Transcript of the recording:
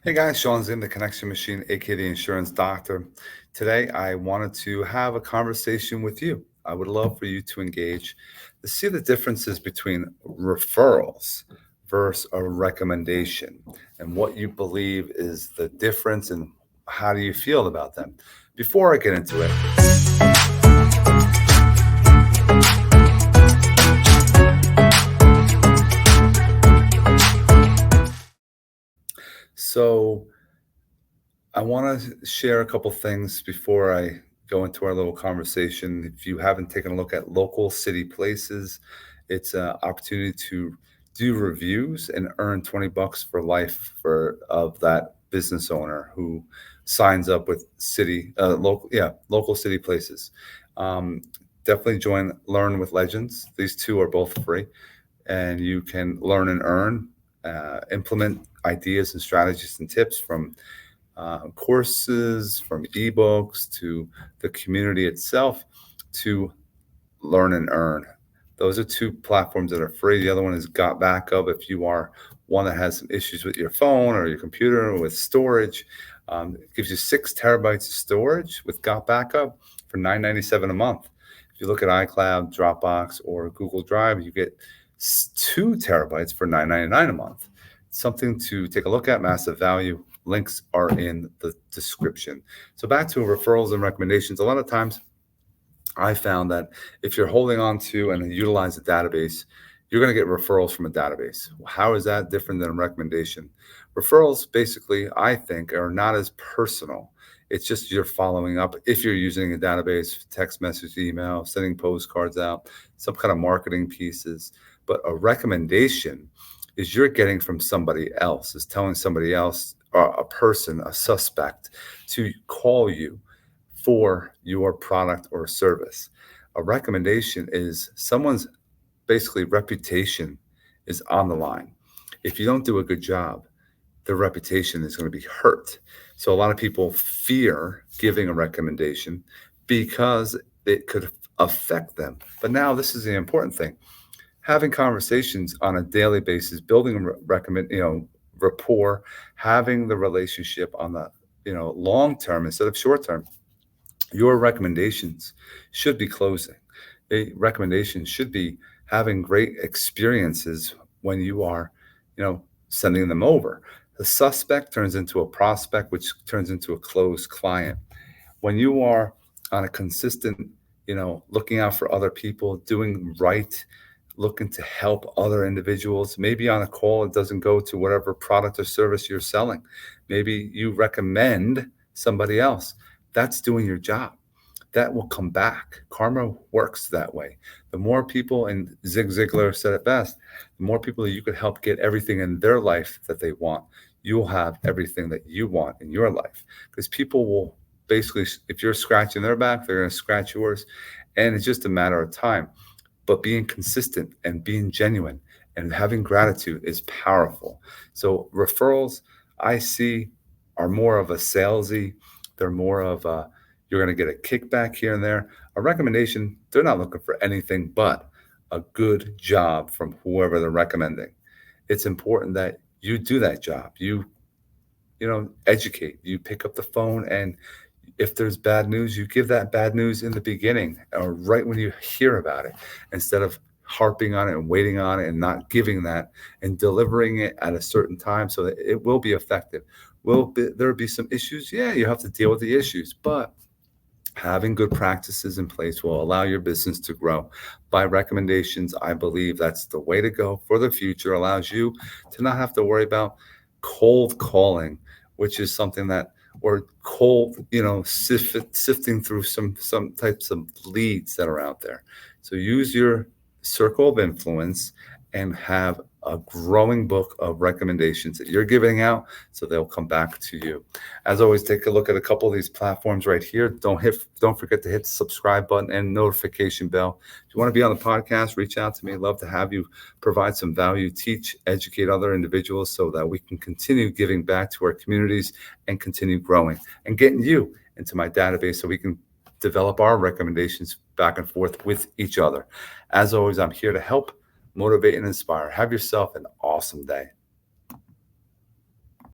Hey guys, Shawn Ziem, the Connection Machine, aka the Insurance Doctor. Today, I wanted to have a conversation with you. I would love for you to engage to see the differences between referrals versus a recommendation and what you believe is the difference and how do you feel about them. Before I get into it, so I want to share a couple things before I go into our little conversation. If you haven't taken a look at local city places, it's an opportunity to do reviews and earn 20 bucks for life for of that business owner who signs up with local city places. Um, Definitely join Learn with Legends. These two are both free, and you can learn and earn, implement ideas and strategies and tips from courses, from ebooks to the community itself to learn and earn. Those are two platforms that are free. The other one is Got Backup. If you are one that has some issues with your phone or your computer or with storage, it gives you 6 terabytes of storage with Got Backup for $9.97 a month. If you look at iCloud, Dropbox, or Google Drive, you get 2 terabytes for $9.99 a month. Something to take a look at. Massive value. Links are in the description. So back to referrals and recommendations. A lot of times I found that if you're holding on to and utilize a database, you're going to get referrals from a database. How is that different than a recommendation? Referrals, basically, I think, are not as personal. It's just you're following up. If you're using a database, text message, email, sending postcards out, some kind of marketing pieces. But a recommendation is you're getting from somebody else, is telling somebody else, a person, a suspect, to call you for your product or service. A recommendation is someone's basically reputation is on the line. If you don't do a good job, their reputation is going to be hurt. So a lot of people fear giving a recommendation because it could affect them. But now this is the important thing. Having conversations on a daily basis, building a rapport, having the relationship on the long term instead of short term. Your recommendations should be closing. A recommendation should be having great experiences when you are, sending them over. The suspect turns into a prospect, which turns into a closed client. When you are on a consistent, looking out for other people, doing right, looking to help other individuals, maybe on a call, it doesn't go to whatever product or service you're selling. Maybe you recommend somebody else. That's doing your job. That will come back. Karma works that way. The more people, and Zig Ziglar said it best, the more people you could help get everything in their life that they want, you'll have everything that you want in your life. Because people will basically, if you're scratching their back, they're going to scratch yours. And it's just a matter of time. But being consistent and being genuine and having gratitude is powerful. So referrals, I see, are more of a salesy. They're more of a, you're going to get a kickback here and there. A recommendation, they're not looking for anything but a good job from whoever they're recommending. It's important that you do that job. You educate. You pick up the phone, and if there's bad news, you give that bad news in the beginning or right when you hear about it, instead of harping on it and waiting on it and not giving that and delivering it at a certain time so that it will be effective. Will there be some issues? Yeah, you have to deal with the issues, but having good practices in place will allow your business to grow. By recommendations, I believe that's the way to go for the future. Allows you to not have to worry about cold calling, which is something that, or cold, sifting through some types of leads that are out there. So use your circle of influence and have a growing book of recommendations that you're giving out, so they'll come back to you. As always, take a look at a couple of these platforms right here. Don't forget to hit the subscribe button and notification bell. If you want to be on the podcast, reach out to me. I'd love to have you provide some value, teach, educate other individuals so that we can continue giving back to our communities and continue growing and getting you into my database so we can develop our recommendations back and forth with each other. As always, I'm here to help, motivate, and inspire. Have yourself an awesome day.